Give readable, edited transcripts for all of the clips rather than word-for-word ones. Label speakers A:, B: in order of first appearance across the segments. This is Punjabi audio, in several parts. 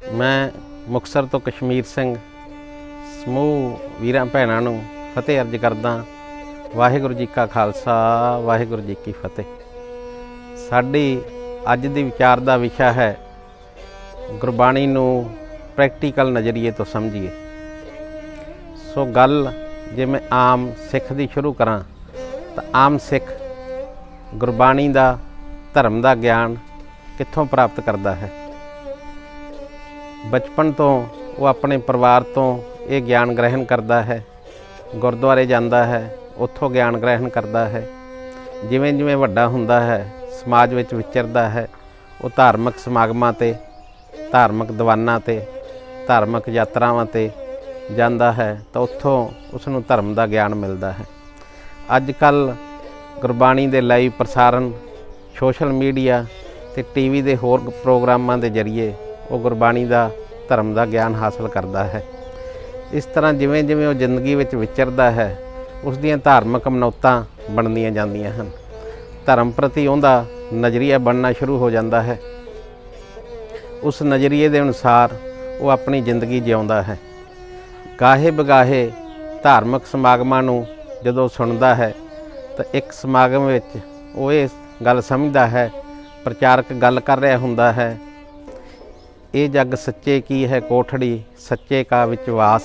A: मैं ਮੁਕਤਸਰ ਤੋਂ ਕਸ਼ਮੀਰ ਸਿੰਘ ਸਮੂਹ ਵੀਰਾਂ ਭੈਣਾਂ ਨੂੰ ਫਤਿਹ ਅਰਜ ਕਰਦਾ। ਵਾਹਿਗੁਰੂ ਜੀ ਕਾ ਖਾਲਸਾ, ਵਾਹਿਗੁਰੂ ਜੀ ਕੀ ਫਤਿਹ। ਸਾਡੀ ਅੱਜ ਦੀ ਵਿਚਾਰ ਦਾ ਵਿਸ਼ਾ ਹੈ ਗੁਰਬਾਣੀ ਨੂੰ ਪ੍ਰੈਕਟੀਕਲ ਨਜ਼ਰੀਏ ਤੋਂ ਸਮਝੀਏ। ਸੋ ਗੱਲ ਜੇ ਮੈਂ ਆਮ ਸਿੱਖ ਦੀ ਸ਼ੁਰੂ ਕਰਾਂ ਤਾਂ ਆਮ ਸਿੱਖ ਗੁਰਬਾਣੀ ਦਾ ਧਰਮ ਦਾ ਗਿਆਨ ਕਿੱਥੋਂ ਪ੍ਰਾਪਤ ਕਰਦਾ ਹੈ? ਬਚਪਨ ਤੋਂ ਉਹ ਆਪਣੇ ਪਰਿਵਾਰ ਤੋਂ ਇਹ ਗਿਆਨ ਗ੍ਰਹਿਣ ਕਰਦਾ ਹੈ, ਗੁਰਦੁਆਰੇ ਜਾਂਦਾ ਹੈ, ਉੱਥੋਂ ਗਿਆਨ ਗ੍ਰਹਿਣ ਕਰਦਾ ਹੈ। ਜਿਵੇਂ ਜਿਵੇਂ ਵੱਡਾ ਹੁੰਦਾ ਹੈ, ਸਮਾਜ ਵਿੱਚ ਵਿਚਰਦਾ ਹੈ, ਉਹ ਧਾਰਮਿਕ ਸਮਾਗਮਾਂ 'ਤੇ, ਧਾਰਮਿਕ ਦੀਵਾਨਾਂ 'ਤੇ, ਧਾਰਮਿਕ ਯਾਤਰਾਵਾਂ 'ਤੇ ਜਾਂਦਾ ਹੈ ਤਾਂ ਉੱਥੋਂ ਉਸ ਨੂੰ ਧਰਮ ਦਾ ਗਿਆਨ ਮਿਲਦਾ ਹੈ। ਅੱਜ ਕੱਲ੍ਹ ਗੁਰਬਾਣੀ ਦੇ ਲਾਈਵ ਪ੍ਰਸਾਰਣ, ਸੋਸ਼ਲ ਮੀਡੀਆ ਅਤੇ ਟੀਵੀ ਦੇ ਹੋਰ ਪ੍ਰੋਗਰਾਮਾਂ ਦੇ ਜ਼ਰੀਏ ਉਹ ਗੁਰਬਾਣੀ ਦਾ ਧਰਮ ਦਾ ਗਿਆਨ ਹਾਸਲ ਕਰਦਾ ਹੈ। ਇਸ ਤਰ੍ਹਾਂ ਜਿਵੇਂ ਜਿਵੇਂ ਉਹ ਜ਼ਿੰਦਗੀ ਵਿੱਚ ਵਿਚਰਦਾ ਹੈ, ਉਸ ਦੀਆਂ ਧਾਰਮਿਕ ਮਨੌਤਾਂ ਬਣਦੀਆਂ ਜਾਂਦੀਆਂ ਹਨ। ਧਰਮ ਪ੍ਰਤੀ ਉਹਦਾ ਨਜ਼ਰੀਆ ਬਣਨਾ ਸ਼ੁਰੂ ਹੋ ਜਾਂਦਾ ਹੈ। ਉਸ ਨਜ਼ਰੀਏ ਦੇ ਅਨੁਸਾਰ ਉਹ ਆਪਣੀ ਜ਼ਿੰਦਗੀ ਜਿਉਂਦਾ ਹੈ। ਗਾਹੇ ਬਗਾਹੇ ਧਾਰਮਿਕ ਸਮਾਗਮਾਂ ਨੂੰ ਜਦੋਂ ਸੁਣਦਾ ਹੈ ਤਾਂ ਇੱਕ ਸਮਾਗਮ ਵਿੱਚ ਉਹ ਇਹ ਗੱਲ ਸਮਝਦਾ ਹੈ, ਪ੍ਰਚਾਰਕ ਗੱਲ ਕਰ ਰਿਹਾ ਹੁੰਦਾ ਹੈ, ਇਹ ਜੱਗ ਸੱਚੇ ਕੀ ਹੈ ਕੋਠੜੀ, ਸੱਚੇ ਕਾ ਵਿੱਚ ਵਾਸ।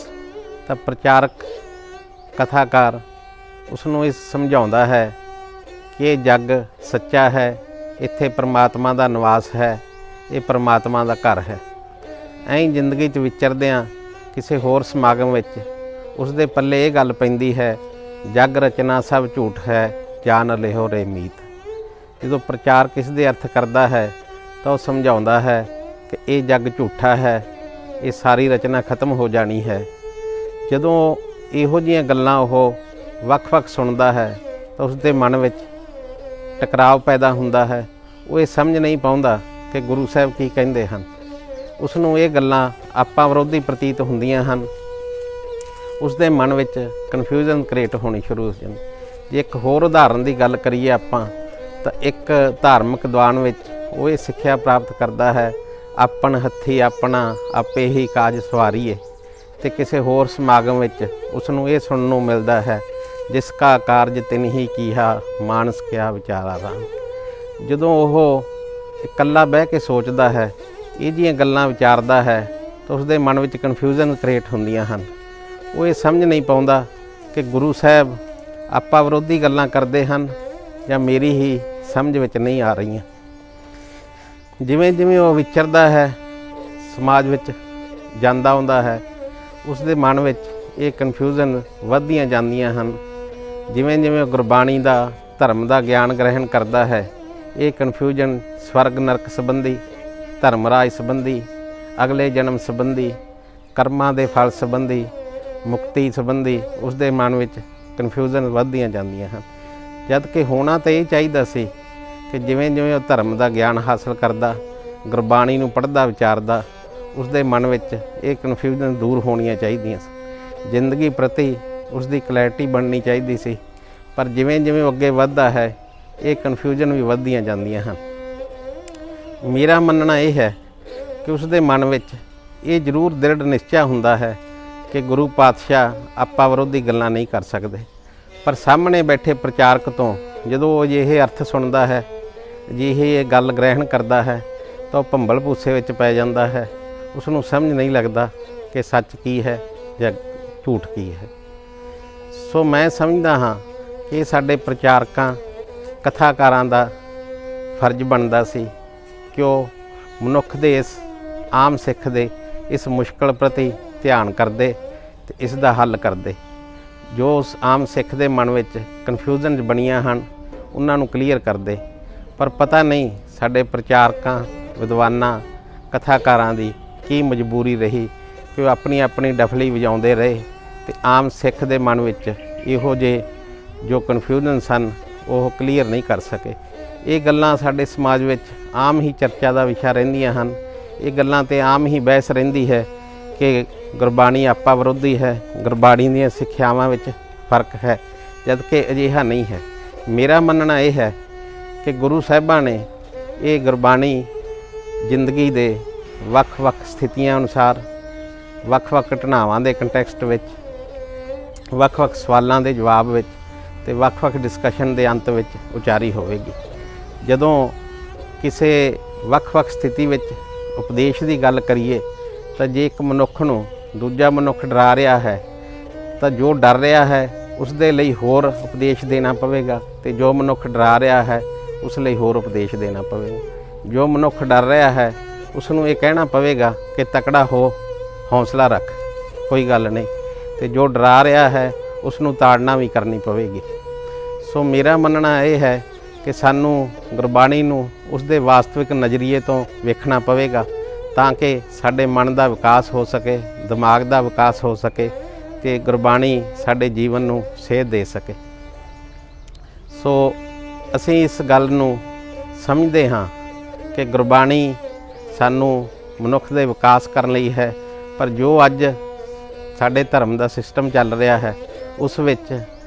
A: ਤਾਂ ਪ੍ਰਚਾਰਕ ਕਥਾਕਾਰ ਉਸ ਨੂੰ ਇਹ ਸਮਝਾਉਂਦਾ ਹੈ ਕਿ ਇਹ ਜੱਗ ਸੱਚਾ ਹੈ, ਇੱਥੇ ਪਰਮਾਤਮਾ ਦਾ ਨਿਵਾਸ ਹੈ, ਇਹ ਪਰਮਾਤਮਾ ਦਾ ਘਰ ਹੈ। ਐਂ ਜ਼ਿੰਦਗੀ 'ਚ ਵਿਚਰਦਿਆਂ ਕਿਸੇ ਹੋਰ ਸਮਾਗਮ ਵਿੱਚ ਉਸ ਦੇ ਪੱਲੇ ਇਹ ਗੱਲ ਪੈਂਦੀ ਹੈ, ਜੱਗ ਰਚਨਾ ਸਭ ਝੂਠ ਹੈ, ਜਾਨ ਲਿਹੋ ਰੇ ਮੀਤ। ਜਦੋਂ ਪ੍ਰਚਾਰਕ ਇਸ ਦੇ ਅਰਥ ਕਰਦਾ ਹੈ ਤਾਂ ਉਹ ਸਮਝਾਉਂਦਾ ਹੈ ਕਿ ਇਹ ਜੱਗ ਝੂਠਾ ਹੈ, ਇਹ ਸਾਰੀ ਰਚਨਾ ਖਤਮ ਹੋ ਜਾਣੀ ਹੈ। ਜਦੋਂ ਇਹੋ ਜਿਹੀਆਂ ਗੱਲਾਂ ਉਹ ਵੱਖ-ਵੱਖ ਸੁਣਦਾ ਹੈ ਤਾਂ ਉਸ ਦੇ ਮਨ ਵਿੱਚ ਟਕਰਾਅ ਪੈਦਾ ਹੁੰਦਾ ਹੈ। ਉਹ ਇਹ ਸਮਝ ਨਹੀਂ ਪਾਉਂਦਾ ਕਿ ਗੁਰੂ ਸਾਹਿਬ ਕੀ ਕਹਿੰਦੇ ਹਨ। ਉਸ ਨੂੰ ਇਹ ਗੱਲਾਂ ਆਪਾ ਵਿਰੋਧੀ ਪ੍ਰਤੀਤ ਹੁੰਦੀਆਂ ਹਨ। ਉਸ ਦੇ ਮਨ ਵਿੱਚ ਕਨਫਿਊਜ਼ਨ ਕ੍ਰੀਏਟ ਹੋਣੀ ਸ਼ੁਰੂ ਹੋ ਜਾਂਦੀ। ਜੇ ਇੱਕ ਹੋਰ ਉਦਾਹਰਨ ਦੀ ਗੱਲ ਕਰੀਏ ਆਪਾਂ ਤਾਂ ਇੱਕ ਧਾਰਮਿਕ ਦੀਵਾਨ ਵਿੱਚ ਉਹ ਇਹ ਸਿੱਖਿਆ ਪ੍ਰਾਪਤ ਕਰਦਾ ਹੈ, ਆਪਣ ਹੱਥੀ ਆਪਣਾ ਆਪੇ ਹੀ ਕਾਜ ਸਵਾਰੀਏ। ਅਤੇ ਕਿਸੇ ਹੋਰ ਸਮਾਗਮ ਵਿੱਚ ਉਸ ਨੂੰ ਇਹ ਸੁਣਨ ਨੂੰ ਮਿਲਦਾ ਹੈ, ਜਿਸ ਕਾ ਕਾਰਜ ਤਿਨ ਹੀ ਕੀਹਾ, ਮਾਨਸ ਕਿਆ ਵਿਚਾਰਾ ਰਾਮ। ਜਦੋਂ ਉਹ ਇਕੱਲਾ ਬਹਿ ਕੇ ਸੋਚਦਾ ਹੈ, ਇਹ ਜਿਹੀਆਂ ਗੱਲਾਂ ਵਿਚਾਰਦਾ ਹੈ ਤਾਂ ਉਸ ਦੇ ਮਨ ਵਿੱਚ ਕਨਫਿਊਜ਼ਨ ਕ੍ਰੀਏਟ ਹੁੰਦੀਆਂ ਹਨ। ਉਹ ਇਹ ਸਮਝ ਨਹੀਂ ਪਾਉਂਦਾ ਕਿ ਗੁਰੂ ਸਾਹਿਬ ਆਪਾ ਵਿਰੋਧੀ ਗੱਲਾਂ ਕਰਦੇ ਹਨ ਜਾਂ ਮੇਰੀ ਹੀ ਸਮਝ ਵਿੱਚ ਨਹੀਂ ਆ ਰਹੀਆਂ। ਜਿਵੇਂ ਜਿਵੇਂ ਉਹ ਵਿਚਰਦਾ ਹੈ, ਸਮਾਜ ਵਿੱਚ ਜਾਂਦਾ ਆਉਂਦਾ ਹੈ, ਉਸ ਦੇ ਮਨ ਵਿੱਚ ਇਹ ਕਨਫਿਊਜ਼ਨ ਵੱਧਦੀਆਂ ਜਾਂਦੀਆਂ ਹਨ। ਜਿਵੇਂ ਜਿਵੇਂ ਉਹ ਗੁਰਬਾਣੀ ਦਾ ਧਰਮ ਦਾ ਗਿਆਨ ਗ੍ਰਹਿਣ ਕਰਦਾ ਹੈ, ਇਹ ਕਨਫਿਊਜ਼ਨ ਸਵਰਗ ਨਰਕ ਸੰਬੰਧੀ, ਧਰਮ ਰਾਜ ਸੰਬੰਧੀ, ਅਗਲੇ ਜਨਮ ਸੰਬੰਧੀ, ਕਰਮਾਂ ਦੇ ਫਲ ਸੰਬੰਧੀ, ਮੁਕਤੀ ਸੰਬੰਧੀ ਉਸ ਦੇ ਮਨ ਵਿੱਚ ਕਨਫਿਊਜ਼ਨ ਵੱਧਦੀਆਂ ਜਾਂਦੀਆਂ ਹਨ। ਜਦ ਕਿ ਹੋਣਾ ਤਾਂ ਇਹ ਚਾਹੀਦਾ ਸੀ ਕਿ ਜਿਵੇਂ ਜਿਵੇਂ ਉਹ ਧਰਮ ਦਾ ਗਿਆਨ ਹਾਸਲ ਕਰਦਾ, ਗੁਰਬਾਣੀ ਨੂੰ ਪੜ੍ਹਦਾ ਵਿਚਾਰਦਾ, ਉਸ ਦੇ ਮਨ ਵਿੱਚ ਇਹ ਕਨਫਿਊਜ਼ਨ ਦੂਰ ਹੋਣੀਆਂ ਚਾਹੀਦੀਆਂ ਸੀ। ਜ਼ਿੰਦਗੀ ਪ੍ਰਤੀ ਉਸ ਦੀ ਕਲੈਰਿਟੀ ਬਣਨੀ ਚਾਹੀਦੀ ਸੀ। ਪਰ ਜਿਵੇਂ ਜਿਵੇਂ ਉਹ ਅੱਗੇ ਵੱਧਦਾ ਹੈ, ਇਹ ਕਨਫਿਊਜ਼ਨ ਵੀ ਵੱਧਦੀਆਂ ਜਾਂਦੀਆਂ ਹਨ। ਮੇਰਾ ਮੰਨਣਾ ਇਹ ਹੈ ਕਿ ਉਸ ਦੇ ਮਨ ਵਿੱਚ ਇਹ ਜ਼ਰੂਰ ਦ੍ਰਿੜ ਨਿਸ਼ਚਾ ਹੁੰਦਾ ਹੈ ਕਿ ਗੁਰੂ ਪਾਤਸ਼ਾਹ ਆਪਾ ਵਿਰੋਧੀ ਗੱਲਾਂ ਨਹੀਂ ਕਰ ਸਕਦੇ। ਪਰ ਸਾਹਮਣੇ ਬੈਠੇ ਪ੍ਰਚਾਰਕ ਤੋਂ ਜਦੋਂ ਉਹ ਅਜਿਹੇ ਅਰਥ ਸੁਣਦਾ ਹੈ, ਅਜਿਹੀ ਇਹ ਗੱਲ ਗ੍ਰਹਿਣ ਕਰਦਾ ਹੈ ਤਾਂ ਉਹ ਭੰਬਲ ਭੂਸੇ ਵਿੱਚ ਪੈ ਜਾਂਦਾ ਹੈ। ਉਸ ਨੂੰ ਸਮਝ ਨਹੀਂ ਲੱਗਦਾ ਕਿ ਸੱਚ ਕੀ ਹੈ ਜਾਂ ਝੂਠ ਕੀ ਹੈ। ਸੋ ਮੈਂ ਸਮਝਦਾ ਹਾਂ ਕਿ ਸਾਡੇ ਪ੍ਰਚਾਰਕਾਂ, ਕਥਾਕਾਰਾਂ ਦਾ ਫਰਜ਼ ਬਣਦਾ ਸੀ ਕਿ ਉਹ ਮਨੁੱਖ ਦੇ ਇਸ ਆਮ ਸਿੱਖ ਦੇ ਇਸ ਮੁਸ਼ਕਲ ਪ੍ਰਤੀ ਧਿਆਨ ਕਰਦੇ ਅਤੇ ਇਸ ਦਾ ਹੱਲ ਕਰਦੇ। ਜੋ ਉਸ ਆਮ ਸਿੱਖ ਦੇ ਮਨ ਵਿੱਚ ਕਨਫਿਊਜ਼ਨ ਬਣੀਆਂ ਹਨ, ਉਹਨਾਂ ਨੂੰ ਕਲੀਅਰ ਕਰਦੇ। ਪਰ ਪਤਾ ਨਹੀਂ ਸਾਡੇ ਪ੍ਰਚਾਰਕਾਂ, ਵਿਦਵਾਨਾਂ, ਕਥਾਕਾਰਾਂ ਦੀ ਕੀ ਮਜਬੂਰੀ ਰਹੀ ਕਿ ਉਹ ਆਪਣੀ ਆਪਣੀ ਡਫਲੀ ਵਜਾਉਂਦੇ ਰਹੇ ਅਤੇ ਆਮ ਸਿੱਖ ਦੇ ਮਨ ਵਿੱਚ ਇਹੋ ਜਿਹੇ ਜੋ ਕਨਫਿਊਜ਼ਨ ਸਨ ਉਹ ਕਲੀਅਰ ਨਹੀਂ ਕਰ ਸਕੇ। ਇਹ ਗੱਲਾਂ ਸਾਡੇ ਸਮਾਜ ਵਿੱਚ ਆਮ ਹੀ ਚਰਚਾ ਦਾ ਵਿਸ਼ਾ ਰਹਿੰਦੀਆਂ ਹਨ। ਇਹ ਗੱਲਾਂ 'ਤੇ ਆਮ ਹੀ ਬਹਿਸ ਰਹਿੰਦੀ ਹੈ ਕਿ ਗੁਰਬਾਣੀ ਆਪਾ ਵਿਰੋਧੀ ਹੈ, ਗੁਰਬਾਣੀ ਦੀਆਂ ਸਿੱਖਿਆਵਾਂ ਵਿੱਚ ਫਰਕ ਹੈ, ਜਦ ਕਿ ਅਜਿਹਾ ਨਹੀਂ ਹੈ। ਮੇਰਾ ਮੰਨਣਾ ਇਹ ਹੈ ਕਿ ਗੁਰੂ ਸਾਹਿਬਾਂ ਨੇ ਇਹ ਗੁਰਬਾਣੀ ਜ਼ਿੰਦਗੀ ਦੇ ਵੱਖ-ਵੱਖ ਸਥਿਤੀਆਂ ਅਨੁਸਾਰ, ਵੱਖ-ਵੱਖ ਘਟਨਾਵਾਂ ਦੇ ਕੰਟੈਕਸਟ ਵਿੱਚ, ਵੱਖ-ਵੱਖ ਸਵਾਲਾਂ ਦੇ ਜਵਾਬ ਵਿੱਚ ਤੇ ਵੱਖ-ਵੱਖ ਡਿਸਕਸ਼ਨ ਦੇ ਅੰਤ ਵਿੱਚ ਉਚਾਰੀ ਹੋਵੇਗੀ। ਜਦੋਂ ਕਿਸੇ ਵੱਖ-ਵੱਖ ਸਥਿਤੀ ਵਿੱਚ ਉਪਦੇਸ਼ ਦੀ ਗੱਲ ਕਰੀਏ ਤਾਂ ਜੇ ਇੱਕ ਮਨੁੱਖ ਨੂੰ ਦੂਜਾ ਮਨੁੱਖ ਡਰਾ ਰਿਹਾ ਹੈ ਤਾਂ ਜੋ ਡਰ ਰਿਹਾ ਹੈ ਉਸ ਦੇ ਲਈ ਹੋਰ ਉਪਦੇਸ਼ ਦੇਣਾ ਪਵੇਗਾ, ਤੇ ਜੋ ਮਨੁੱਖ ਡਰਾ ਰਿਹਾ ਹੈ ਉਸ ਲਈ ਹੋਰ ਉਪਦੇਸ਼ ਦੇਣਾ ਪਵੇਗਾ। ਜੋ ਮਨੁੱਖ ਡਰ ਰਿਹਾ ਹੈ ਉਸ ਨੂੰ ਇਹ ਕਹਿਣਾ ਪਵੇਗਾ ਕਿ ਤਕੜਾ ਹੋ, ਹੌਸਲਾ ਰੱਖ, ਕੋਈ ਗੱਲ ਨਹੀਂ, ਤੇ ਜੋ ਡਰਾ ਰਿਹਾ ਹੈ ਉਸ ਨੂੰ ਤਾੜਨਾ ਵੀ ਕਰਨੀ ਪਵੇਗੀ। ਸੋ ਮੇਰਾ ਮੰਨਣਾ ਇਹ ਹੈ ਕਿ ਸਾਨੂੰ ਗੁਰਬਾਣੀ ਨੂੰ ਉਸ ਦੇ ਵਾਸਤਵਿਕ ਨਜ਼ਰੀਏ ਤੋਂ ਵੇਖਣਾ ਪਵੇਗਾ ਤਾਂ ਕਿ ਸਾਡੇ ਮਨ ਦਾ ਵਿਕਾਸ ਹੋ ਸਕੇ, ਦਿਮਾਗ ਦਾ ਵਿਕਾਸ ਹੋ ਸਕੇ ਤੇ ਗੁਰਬਾਣੀ ਸਾਡੇ ਜੀਵਨ ਨੂੰ ਸੇਧ ਦੇ ਸਕੇ। ਸੋ ਅਸੀਂ ਇਸ ਗੱਲ ਨੂੰ ਸਮਝਦੇ ਹਾਂ ਕਿ ਗੁਰਬਾਣੀ ਸਾਨੂੰ ਮਨੁੱਖ ਦੇ ਵਿਕਾਸ ਕਰਨ ਲਈ ਹੈ, ਪਰ ਜੋ ਅੱਜ ਸਾਡੇ ਧਰਮ ਦਾ ਸਿਸਟਮ ਚੱਲ ਰਿਹਾ ਹੈ ਉਸ ਵਿੱਚ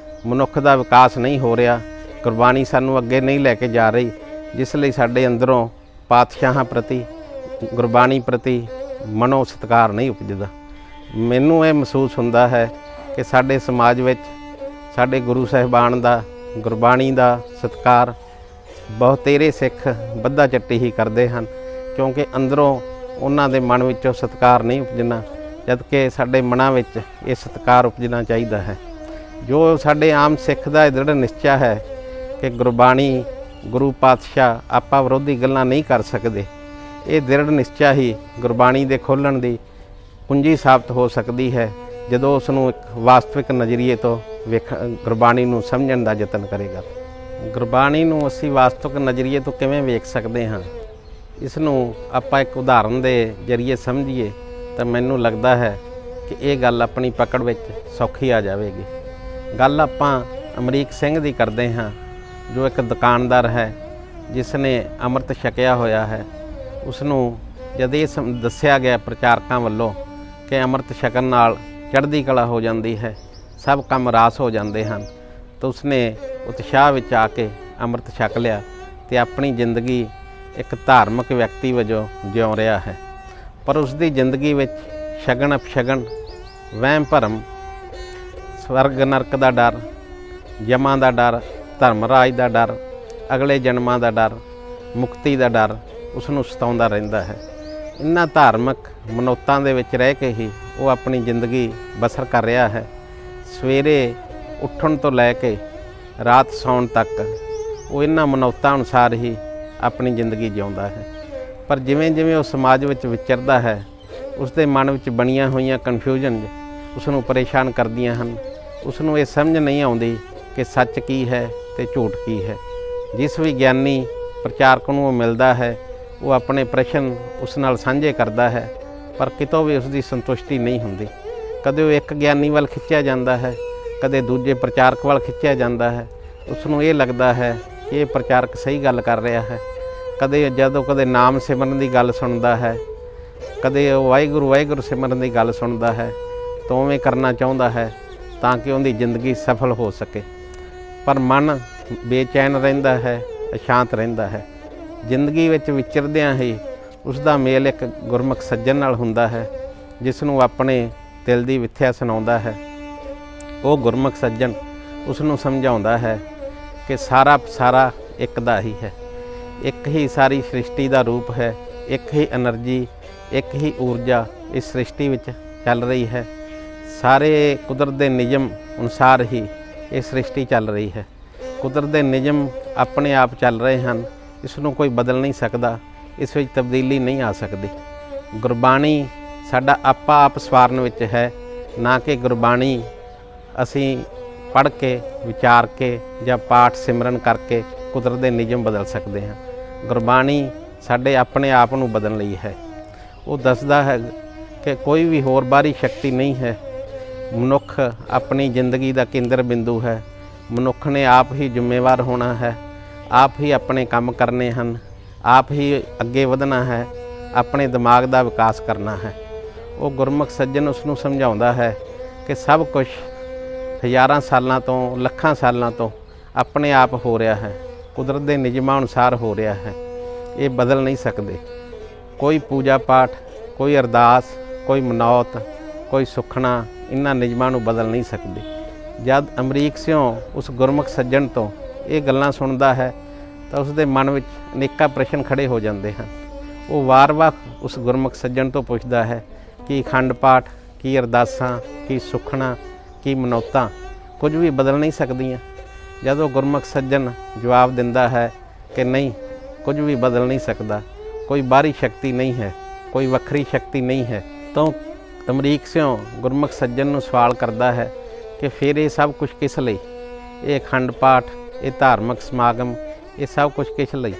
A: ਮਨੁੱਖ ਦਾ ਵਿਕਾਸ ਨਹੀਂ ਹੋ ਰਿਹਾ, ਗੁਰਬਾਣੀ ਸਾਨੂੰ ਅੱਗੇ ਨਹੀਂ ਲੈ ਕੇ ਜਾ ਰਹੀ, ਜਿਸ ਲਈ ਸਾਡੇ ਅੰਦਰੋਂ ਪਾਤਸ਼ਾਹਾਂ ਪ੍ਰਤੀ, ਗੁਰਬਾਣੀ ਪ੍ਰਤੀ ਮਨੋ ਸਤਿਕਾਰ ਨਹੀਂ ਉਪਜਦਾ। ਮੈਨੂੰ ਇਹ ਮਹਿਸੂਸ ਹੁੰਦਾ ਹੈ ਕਿ ਸਾਡੇ ਸਮਾਜ ਵਿੱਚ ਸਾਡੇ ਗੁਰੂ ਸਾਹਿਬਾਨ ਦਾ, ਗੁਰਬਾਣੀ ਦਾ ਸਤਿਕਾਰ ਬਹੁਤੇਰੇ ਸਿੱਖ ਬੱਧਾ ਚੱਟੀ ਹੀ ਕਰਦੇ ਹਨ, ਕਿਉਂਕਿ ਅੰਦਰੋਂ ਉਹਨਾਂ ਦੇ ਮਨ ਵਿੱਚੋਂ ਸਤਿਕਾਰ ਨਹੀਂ ਉਪਜਣਾ, ਜਦਕਿ ਸਾਡੇ ਮਨਾਂ ਵਿੱਚ ਇਹ ਸਤਿਕਾਰ ਉਪਜਣਾ ਚਾਹੀਦਾ ਹੈ। ਜੋ ਸਾਡੇ ਆਮ ਸਿੱਖ ਦਾ ਦ੍ਰਿੜ ਨਿਸ਼ਚਾ ਹੈ ਕਿ ਗੁਰਬਾਣੀ, ਗੁਰੂ ਪਾਤਸ਼ਾਹ ਆਪਾਂ ਵਿਰੋਧੀ ਗੱਲਾਂ ਨਹੀਂ ਕਰ ਸਕਦੇ, ਇਹ ਦ੍ਰਿੜ ਨਿਸ਼ਚਾ ਹੀ ਗੁਰਬਾਣੀ ਦੇ ਖੋਲ੍ਹਣ ਦੀ ਕੁੰਜੀ ਸਾਬਤ ਹੋ ਸਕਦੀ ਹੈ ਜਦੋਂ ਉਸ ਨੂੰ ਇੱਕ ਵਾਸਤਵਿਕ ਨਜ਼ਰੀਏ ਤੋਂ ਗੁਰਬਾਣੀ ਨੂੰ ਸਮਝਣ ਦਾ ਯਤਨ ਕਰੇਗਾ। ਗੁਰਬਾਣੀ ਨੂੰ ਅਸੀਂ ਵਾਸਤਵਿਕ ਨਜ਼ਰੀਏ ਤੋਂ ਕਿਵੇਂ ਵੇਖ ਸਕਦੇ ਹਾਂ, ਇਸ ਨੂੰ ਆਪਾਂ ਇੱਕ ਉਦਾਹਰਨ ਦੇ ਜ਼ਰੀਏ ਸਮਝੀਏ ਤਾਂ ਮੈਨੂੰ ਲੱਗਦਾ ਹੈ ਕਿ ਇਹ ਗੱਲ ਆਪਣੀ ਪਕੜ ਵਿੱਚ ਸੌਖੀ ਆ ਜਾਵੇਗੀ। ਗੱਲ ਆਪਾਂ ਅਮਰੀਕ ਸਿੰਘ ਦੀ ਕਰਦੇ ਹਾਂ, ਜੋ ਇੱਕ ਦੁਕਾਨਦਾਰ ਹੈ ਜਿਸ ਨੇ ਅੰਮ੍ਰਿਤ ਛਕਿਆ ਹੋਇਆ ਹੈ। ਉਸ ਨੂੰ ਜਦ ਇਹ ਦੱਸਿਆ ਗਿਆ ਪ੍ਰਚਾਰਕਾਂ ਵੱਲੋਂ ਕਿ ਅੰਮ੍ਰਿਤ ਛਕਣ ਨਾਲ ਚੜ੍ਹਦੀ ਕਲਾ ਹੋ ਜਾਂਦੀ ਹੈ, ਸਭ ਕੰਮ ਰਾਸ ਹੋ ਜਾਂਦੇ ਹਨ, ਤਾਂ ਉਸਨੇ ਉਤਸ਼ਾਹ ਵਿੱਚ ਆ ਕੇ ਅੰਮ੍ਰਿਤ ਛਕ ਲਿਆ ਤੇ ਆਪਣੀ ਜ਼ਿੰਦਗੀ ਇੱਕ ਧਾਰਮਿਕ ਵਿਅਕਤੀ ਵਜੋਂ ਜਿਉ ਰਿਹਾ ਹੈ। ਪਰ ਉਸ ਦੀ ਜ਼ਿੰਦਗੀ ਵਿੱਚ ਸ਼ਗਨ ਅਪਸ਼ਗਨ, ਵਹਿਮ ਭਰਮ, ਸਵਰਗ ਨਰਕ ਦਾ ਡਰ, ਯਮਾਂ ਦਾ ਡਰ, ਧਰਮ ਰਾਜ ਦਾ ਡਰ, ਅਗਲੇ ਜਨਮਾਂ ਦਾ ਡਰ, ਮੁਕਤੀ ਦਾ ਡਰ ਉਸ ਨੂੰ ਸਤਾਉਂਦਾ ਰਹਿੰਦਾ ਹੈ। ਇਹਨਾਂ ਧਾਰਮਿਕ ਮਨੌਤਾਂ ਦੇ ਵਿੱਚ ਰਹਿ ਕੇ ਹੀ ਉਹ ਆਪਣੀ ਜ਼ਿੰਦਗੀ ਬਸਰ ਕਰ ਰਿਹਾ ਹੈ। ਸਵੇਰੇ ਉੱਠਣ ਤੋਂ ਲੈ ਕੇ ਰਾਤ ਸੌਣ ਤੱਕ ਉਹ ਇਹਨਾਂ ਮਨੌਤਾਂ ਅਨੁਸਾਰ ਹੀ ਆਪਣੀ ਜ਼ਿੰਦਗੀ ਜਿਉਂਦਾ ਹੈ। ਪਰ ਜਿਵੇਂ ਜਿਵੇਂ ਉਹ ਸਮਾਜ ਵਿੱਚ ਵਿਚਰਦਾ ਹੈ ਉਸ ਦੇ ਮਨ ਵਿੱਚ ਬਣੀਆਂ ਹੋਈਆਂ ਕਨਫਿਊਜ਼ਨ ਉਸ ਨੂੰ ਪਰੇਸ਼ਾਨ ਕਰਦੀਆਂ ਹਨ। ਉਸ ਨੂੰ ਇਹ ਸਮਝ ਨਹੀਂ ਆਉਂਦੀ ਕਿ ਸੱਚ ਕੀ ਹੈ ਤੇ ਝੂਠ ਕੀ ਹੈ। ਜਿਸ ਵੀ ਗਿਆਨੀ ਪ੍ਰਚਾਰਕ ਨੂੰ ਉਹ ਮਿਲਦਾ ਹੈ ਉਹ ਆਪਣੇ ਪ੍ਰਸ਼ਨ ਉਸ ਨਾਲ ਸਾਂਝੇ ਕਰਦਾ ਹੈ, ਪਰ ਕਿਤੋਂ ਵੀ ਉਸ ਦੀ ਸੰਤੁਸ਼ਟੀ ਨਹੀਂ ਹੁੰਦੀ। ਕਦੇ ਉਹ ਇੱਕ ਗਿਆਨੀ ਵੱਲ ਖਿੱਚਿਆ ਜਾਂਦਾ ਹੈ, ਕਦੇ ਦੂਜੇ ਪ੍ਰਚਾਰਕ ਵੱਲ ਖਿੱਚਿਆ ਜਾਂਦਾ ਹੈ। ਉਸ ਨੂੰ ਇਹ ਲੱਗਦਾ ਹੈ ਕਿ ਇਹ ਪ੍ਰਚਾਰਕ ਸਹੀ ਗੱਲ ਕਰ ਰਿਹਾ ਹੈ। ਕਦੇ ਨਾਮ ਸਿਮਰਨ ਦੀ ਗੱਲ ਸੁਣਦਾ ਹੈ, ਕਦੇ ਉਹ ਵਾਹਿਗੁਰੂ ਵਾਹਿਗੁਰੂ ਸਿਮਰਨ ਦੀ ਗੱਲ ਸੁਣਦਾ ਹੈ, ਤਾਂ ਉਵੇਂ ਕਰਨਾ ਚਾਹੁੰਦਾ ਹੈ ਤਾਂ ਕਿ ਉਹਦੀ ਜ਼ਿੰਦਗੀ ਸਫਲ ਹੋ ਸਕੇ। ਪਰ ਮਨ ਬੇਚੈਨ ਰਹਿੰਦਾ ਹੈ, ਅਸ਼ਾਂਤ ਰਹਿੰਦਾ ਹੈ। ਜ਼ਿੰਦਗੀ ਵਿੱਚ ਵਿਚਰਦਿਆਂ ਹੀ ਉਸ ਦਾ ਮੇਲ ਇੱਕ ਗੁਰਮੁਖ ਸੱਜਣ ਨਾਲ ਹੁੰਦਾ ਹੈ ਜਿਸ ਨੂੰ ਆਪਣੇ ਦਿਲ ਦੀ ਵਿਥਿਆ ਸੁਣਾਉਂਦਾ ਹੈ। ਉਹ ਗੁਰਮੁਖ ਸੱਜਣ ਉਸ ਨੂੰ ਸਮਝਾਉਂਦਾ ਹੈ ਕਿ ਸਾਰਾ ਇੱਕ ਦਾ ਹੀ ਹੈ, ਇੱਕ ਹੀ ਸਾਰੀ ਸ੍ਰਿਸ਼ਟੀ ਦਾ ਰੂਪ ਹੈ, ਇੱਕ ਹੀ ਐਨਰਜੀ, ਇੱਕ ਹੀ ਊਰਜਾ ਇਸ ਸ੍ਰਿਸ਼ਟੀ ਵਿੱਚ ਚੱਲ ਰਹੀ ਹੈ। ਸਾਰੇ ਕੁਦਰਤ ਦੇ ਨਿਯਮ ਅਨੁਸਾਰ ਹੀ ਇਹ ਸ੍ਰਿਸ਼ਟੀ ਚੱਲ ਰਹੀ ਹੈ। ਕੁਦਰਤ ਦੇ ਨਿਯਮ ਆਪਣੇ ਆਪ ਚੱਲ ਰਹੇ ਹਨ, ਇਸ ਨੂੰ ਕੋਈ ਬਦਲ ਨਹੀਂ ਸਕਦਾ, ਇਸ ਵਿੱਚ ਤਬਦੀਲੀ ਨਹੀਂ ਆ ਸਕਦੀ। ਗੁਰਬਾਣੀ ਸਾਡਾ ਆਪਾ ਆਪ ਸਵਾਰਨ ਵਿੱਚ ਹੈ, ਨਾ ਕਿ ਗੁਰਬਾਣੀ ਅਸੀਂ ਪੜ੍ਹ ਕੇ, ਵਿਚਾਰ ਕੇ ਜਾਂ ਪਾਠ ਸਿਮਰਨ ਕਰਕੇ ਕੁਦਰਤ ਦੇ ਨਿਯਮ ਬਦਲ ਸਕਦੇ ਹਾਂ। ਗੁਰਬਾਣੀ ਸਾਡੇ ਆਪਣੇ ਆਪ ਨੂੰ ਬਦਲਣ ਲਈ ਹੈ। ਉਹ ਦੱਸਦਾ ਹੈ ਕਿ ਕੋਈ ਵੀ ਹੋਰ ਬਾਹਰੀ ਸ਼ਕਤੀ ਨਹੀਂ ਹੈ। ਮਨੁੱਖ ਆਪਣੀ ਜ਼ਿੰਦਗੀ ਦਾ ਕੇਂਦਰ ਬਿੰਦੂ ਹੈ। ਮਨੁੱਖ ਨੇ ਆਪ ਹੀ ਜ਼ਿੰਮੇਵਾਰ ਹੋਣਾ ਹੈ, ਆਪ ਹੀ ਆਪਣੇ ਕੰਮ ਕਰਨੇ ਹਨ, ਆਪ ਹੀ ਅੱਗੇ ਵਧਣਾ ਹੈ, ਆਪਣੇ ਦਿਮਾਗ ਦਾ ਵਿਕਾਸ ਕਰਨਾ ਹੈ। ਉਹ ਗੁਰਮੁਖ ਸੱਜਣ ਉਸ ਨੂੰ ਸਮਝਾਉਂਦਾ ਹੈ ਕਿ ਸਭ ਕੁਝ ਹਜ਼ਾਰਾਂ ਸਾਲਾਂ ਤੋਂ, ਲੱਖਾਂ ਸਾਲਾਂ ਤੋਂ ਆਪਣੇ ਆਪ ਹੋ ਰਿਹਾ ਹੈ, ਕੁਦਰਤ ਦੇ ਨਿਯਮਾਂ ਅਨੁਸਾਰ ਹੋ ਰਿਹਾ ਹੈ, ਇਹ ਬਦਲ ਨਹੀਂ ਸਕਦੇ। कोई पूजा पाठ, कोई अरदास, कोई मनौत, कोई सुखना इन्हां नियमां नूं बदल नहीं सकदी। जद अमरीक सिंह उस गुरमुख सज्जण तो ये गल्लां सुणदा है तो उसके मन में अनेਕਾਂ प्रश्न खड़े हो जाते हैं। वो वार-वार उस गुरमुख सज्जण तो पुछदा है कि अखंड पाठ, की अरदासां, की सुखना, की मनौतां कुछ भी बदल नहीं सकदियां। जब वो गुरमुख सज्जन जवाब दिंदा है कि नहीं, कुछ भी बदल नहीं सकता, कोई बाहरी शक्ति नहीं है, कोई वक्री शक्ति नहीं है, तो अमरीक सिंह गुरमुख सज्जन नूं सवाल करदा है कि फिर ये सब कुछ किस लई, ये अखंड पाठ, ये धार्मिक समागम, ये सब कुछ किस लई?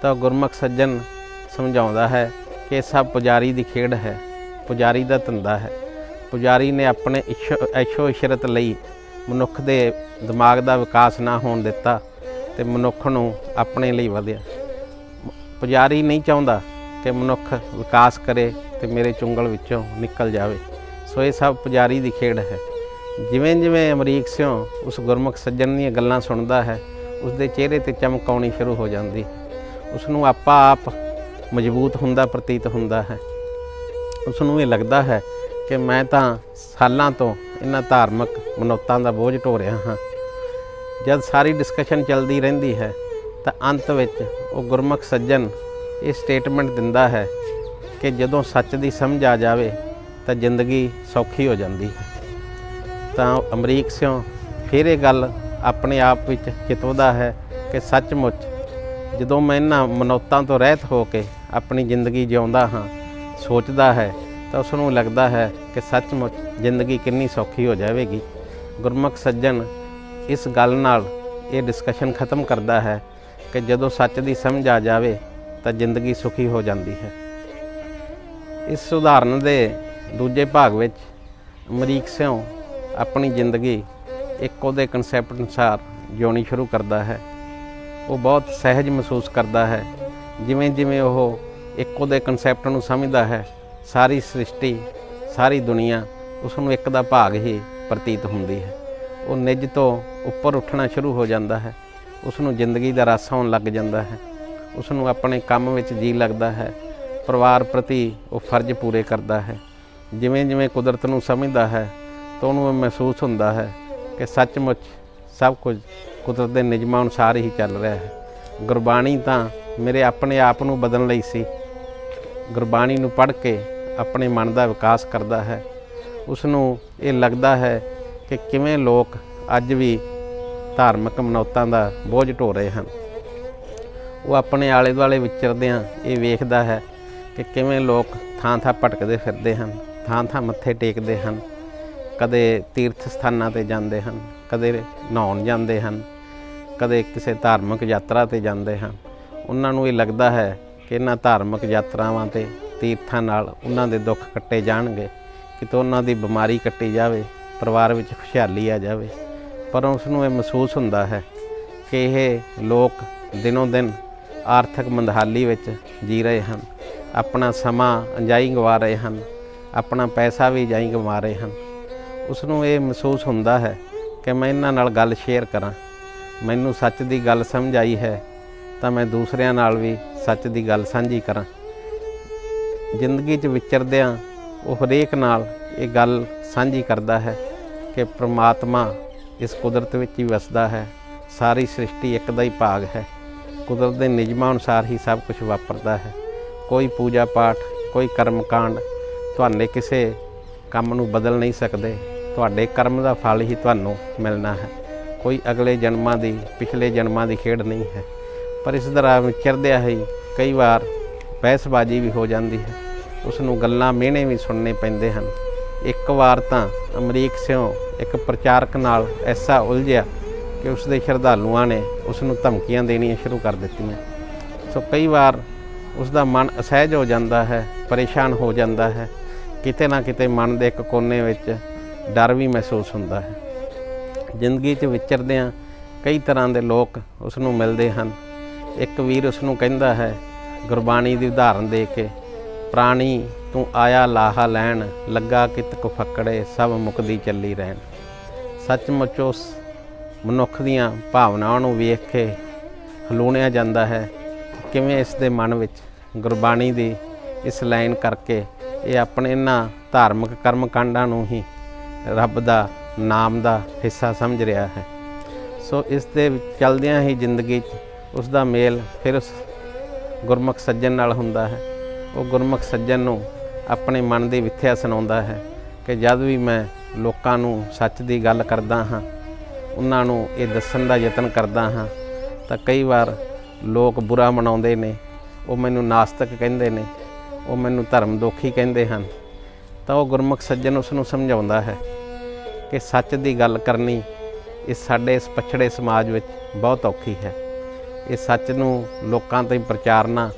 A: तो गुरमुख सज्जन समझाउंदा है कि सब पुजारी दी खेड है, पुजारी दा धंधा है। पुजारी ने अपने ऐशो इशरत लई मनुख दे दिमाग दा विकास ना होण दिता ते मनुख नूं अपने लई वधिया। पुजारी नहीं चाहुंदा कि मनुख विकास करे ते मेरे चुंगल विचों निकल जावे। सो ये सब पुजारी दी खेड है। जिवें जिवें अमरीक सिंह उस गुरमुख सज्जन दीयां गल्लां सुणदा है, उसदे चेहरे ते चमक आउणी शुरू हो जांदी। उसनूं आपा आप मजबूत हुंदा प्रतीत हुंदा है। उसनूं ये लगदा है कि मैं तां सालां तो इन्हां धार्मिक मनौतां दा बोझ ढो रिहा हाँ। जद सारी डिस्कशन चलदी रहिंदी है तो अंत विच वो गुरमुख सज्जन ये स्टेटमेंट दिंदा है कि जदों सच दी समझ आ जावे तो जिंदगी सौखी हो जाती है। तो अमरीक सिंह फिर ये गल अपने आप विच चितवदा है कि सचमुच जदों मैं इन्हां मनौतां तो रहत हो के अपनी जिंदगी जिउंदा हाँ, सोचदा है तो उसनूं लगदा है कि सचमुच जिंदगी कितनी सौखी हो जाएगी। गुरमुख सज्जन इस गल नाल ये डिस्कशन ख़त्म करता है कि जदों सच की समझ आ जाए तो जिंदगी सुखी हो जाती है। इस उदाहरण के दूजे भाग में अमरीक सिंह अपनी जिंदगी एक उहदे कंसैप्ट अनुसार जिउणी शुरू करता है। वो बहुत सहज महसूस करता है। जिमें जिमें वो एक उहदे कंसैप्ट नूं समझदा है, सारी सृष्टि, सारी दुनिया उसनूं एक दा भाग ही प्रतीत हुंदी है। वो निज तो उपर उठना शुरू हो जाता है। उसनूं जिंदगी का रस आउण लग जाता है। उसनूं अपने काम विच जी लगता है। परिवार प्रति वो फर्ज पूरे करता है। जिमें जिमें कुदरत नूं समझदा है तो उन्होंने महसूस होंदा है कि सचमुच सब कुछ कुदरत के नियमां अनुसार ही चल रहा है। गुरबाणी तां मेरे अपने आप नूं बदलण लई सी। गुरबाणी नूं पढ़ के अपने मन का विकास करता है। उसनूं ये लगता है कि किवें लोग अज भी धार्मिक मनौतां का बोझ ढो रहे हैं। वो अपने आले दुआले विचरदिआं ये वेखदा है कि किवें लोग थां थां भटकदे फिरदे हैं, थां थां मत्थे टेकदे हैं, कदे तीर्थ स्थानां ते जांदे हैं, कदे नहाउण जांदे हैं, कदे किसी धार्मिक यात्रा ते जांदे हैं। उन्हां नूं ये लगदा है कि इन्हां धार्मिक यात्रावां ते तीर्थां नाल उन्हां दे दुख कट्टे जाणगे, कितों उन्हां दी बीमारी कट्टी जावे, परिवार विच खुशहाली आ जावे। पर उसनूं ये महसूस हुंदा है कि ये लोग दिनों दिन आर्थिक मंदहाली विच जी रहे हैं, अपना समा अंजाई गवा रहे हैं, अपना पैसा भी अंजाई गवा रहे हैं। उसनूं ये महसूस हुंदा है कि मैं इन्हां नाल गल शेयर करां, मैनूं सच दी गल समझ आई है तो मैं दूसरिਆਂ नाल भी सच दी गल सांझी करां। जिंदगी 'च विचरदिआं वो हरेक नाल ये गल सांझी करदा है कि परमात्मा इस कुदरत विच ही वसदा है। सारी सृष्टि एक दा ही भाग है। कुदरत के नियमां अनुसार ही सब कुछ वापरदा है। कोई पूजा पाठ, कोई कर्मकांड तुहाडे किसी काम नूं बदल नहीं सकते। तुहाडे कर्म का फल ही तुहानूं मिलना है। कोई अगले जन्मां दी, पिछले जन्मां दी खेड नहीं है। पर इस तरह विचरदिआ ही कई बार बहसबाजी भी हो जाती है। उसनूं गल्लां मिहणे भी सुनने पैंदे हैं। एक बार तां अमरीक सिंह एक प्रचारक नाल ऐसा उलझिया कि उसके श्रद्धालुआं ने उसनूं धमकियां देणियां शुरू कर दित्तियां। सो कई बार उसका मन असहज हो जाता है, परेशान हो जाता है। किते ना किते मन के एक कोने विच डर भी महसूस होता है। जिंदगी 'च विचरदिआं कई तरह के लोग उसनूं मिलते हैं। एक वीर उसनूं कहंदा है गुरबाणी की उदाहरण दे के, प्राणी तू आया लाहा लैण, लगा कित को फकड़े, सब मुकदी चली रहन। सचमुच उस मनुख दीआं भावनावां नूं वेख के हलूणिया जाता है किवें इस दे मन विच गुरबाणी की इस लाइन करके ये अपने इन्हां धार्मिक कर्म कांडां नूं ही रब दा नाम दा हिस्सा समझ रहा है। सो इस दे चलदियां ही जिंदगी उस दा मेल फिर उस गुरमुख सज्जन नाल हुंदा है। वो गुरमुख सज्जन नूं अपने मन की विथ्या सुणाउंदा है कि जद भी मैं लोकां नूं सच की गल करदा हाँ, उन्हां नूं ये दस्सण दा यतन करदा हाँ, तो कई बार लोग बुरा मनाउंदे ने, वो मैनूं नास्तिक कहंदे ने, वो मैनूं धर्म दोखी कहंदे हन। तो वो गुरमुख सज्जन उसनूं समझाउंदा है कि सच की गल करनी इस साडे इस पछड़े समाज विच बहुत औखी है। ये सच नूं लोकां ताईं प्रचारना,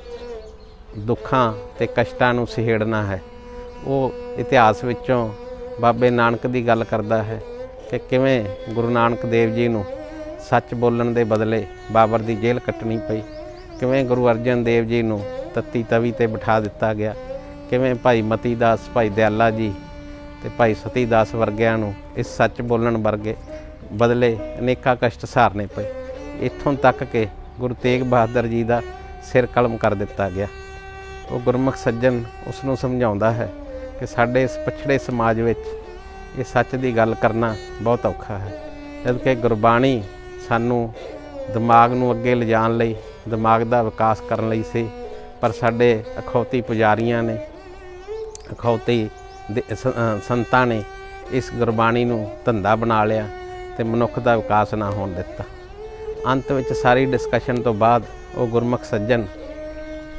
A: दुखां ते कष्टां नूं सहेड़ना है। वो इतिहास विचों बाबे नानक की गल करदा है कि किवें गुरु नानक देव जी नूं सच बोलण दे बदले बाबर की जेल कट्टनी पई, किवें गुरु अर्जन देव जी नूं तत्ती तवी ते बिठा दिता गया, किवें भाई मती दास, भाई दयाला जी ते भाई सती दास वर्गिਆਂ ਨੂੰ इस सच बोलण वर्गे बदले अनेकां कष्ट सहारने पे, इत्थों तक कि गुरु तेग बहादुर जी का सिर कलम कर दिता गया। वो गुरमुख सज्जन उसनूं समझाउंदा है कि साडे इस पछड़े समाज विच ये सच की गल करना बहुत औखा है। जबकि गुरबाणी सानूं दिमाग नूं अगे लिजाण लई, दिमाग का विकास करन लई सी, पर साडे अखौती पुजारियां ने, अखौती संतां ने इस गुरबाणी नूं धंधा बना लिया ते मनुख का विकास ना होण दिता। अंत विच सारी डिस्कशन तो बाद वो गुरमुख सज्जन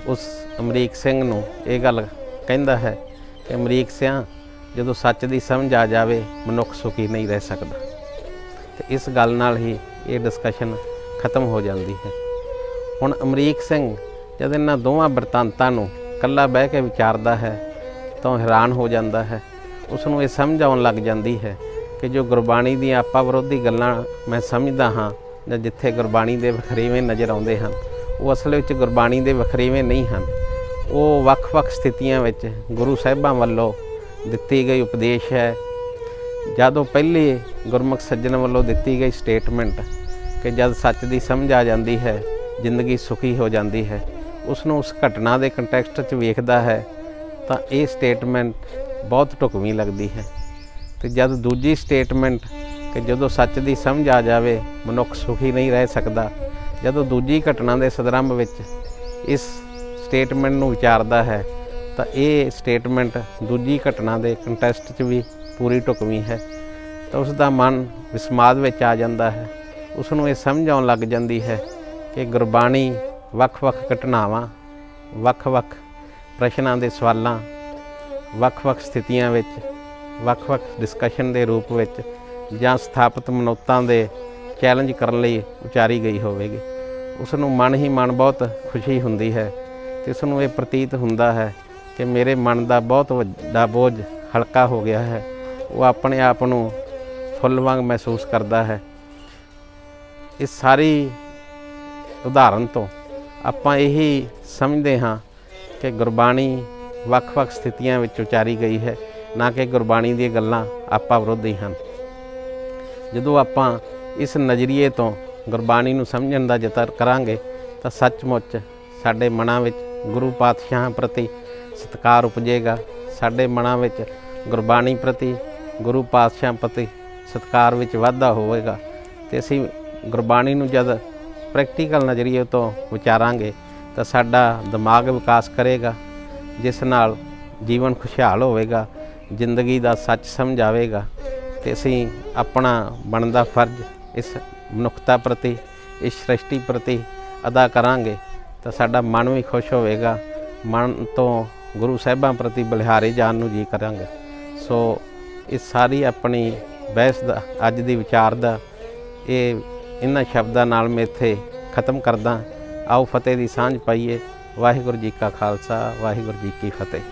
A: उस अमरीक सिंह नूं ये गल कहंदा है कि अमरीक सिंह जदों सच की समझ आ जाए मनुख सुखी नहीं रह सकता। तो इस गल नाल ही ये डिस्कशन खत्म हो जाती है। हुण अमरीक सिंह जद इन्हां दोवां बिरतांतां नूं कल्ला बह के विचारदा है तो हैरान हो जाता है। उसनूं ये समझ आउण लग जाती है कि जो गुरबाणी दी आपा विरोधी गल्लां मैं समझदा हाँ जां जिथे गुरबाणी दे वखरेवें नज़र आउंदे हन, वो असल विच गुरबाणी दे वखरेवें नहीं हन। वो वख-वख स्थितियां विच गुरु साहिबां वल्लों दित्ती गई उपदेश है। जदों पहले गुरमुख सज्जन वल्लों दित्ती गई स्टेटमेंट कि जद सच की समझ आ जाती है जिंदगी सुखी हो जाती है, उसनूं उस घटना के कंटैक्सट च वेखदा है तो ये स्टेटमेंट बहुत ढुकवीं लगती है। तो जब दूजी स्टेटमेंट कि जदों सच की समझ आ जाए मनुख सुखी नहीं रह सकता, जदों दूजी घटना के संदर्भ में इस स्टेटमेंट नूं विचारदा है तो ये स्टेटमेंट दूजी घटना के कंटैक्सट च भी पूरी ढुकवीं है। तो उसका मन विस्माद में आ जाता है। उसनूं ये समझ आउण लग जाती है कि गुरबाणी वख-वख घटनावां, वख-वख प्रश्नां दे सवालां, वख-वख स्थितियां विच, वख-वख डिस्कशन के रूप में जां स्थापित मनौतां दे चैलेंज करने लई उचारी गई होवेगी। उसनूं मन ही मन बहुत खुशी हुंदी है ते उसनूं ये प्रतीत हुंदा है कि मेरे मन का बहुत वड्डा बोझ हल्का हो गया है। वो अपने आप नूं फुੱਲ वांग महसूस करता है। इस सारी उदाहरण तो आपां यही समझते हाँ कि गुरबाणी वख-वख स्थितियां विच उचारी गई है, ना कि गुरबाणी दी गल्लां आपा विरोधी हैं। जदों आपां इस नज़रिए तो गुरबाणी नूं समझण दा यतन करांगे तो सचमुच साडे मनां विच गुरु पातशाह प्रति सत्कार उपजेगा, साडे मनां विच गुरबाणी प्रति, गुरु पातशाह प्रति सत्कार विच वाधा होवेगा। ते असीं गुरबाणी नूं जद प्रैक्टिकल नज़रिए तो विचारांगे तो साडा दिमाग विकास करेगा, जिस नाल जीवन खुशहाल होवेगा, जिंदगी का सच समझ आवेगा ते असीं अपना बनदा फर्ज इस मनुखता प्रति, इस सृष्टि प्रति अदा करांगे तो साडा मन भी खुश होवेगा, मन तो गुरु साहिबां प्रति बलिहारे जाण नूं जी करांगे। सो इस सारी अपनी बहस दा अज दी विचार दा ये इन्हां शब्दां नाल मैं इत्थे खत्म करदा। आओ फतेह दी सांझ पाईए। वाहिगुरू जी का खालसा, वाहिगुरू जी की फतेह।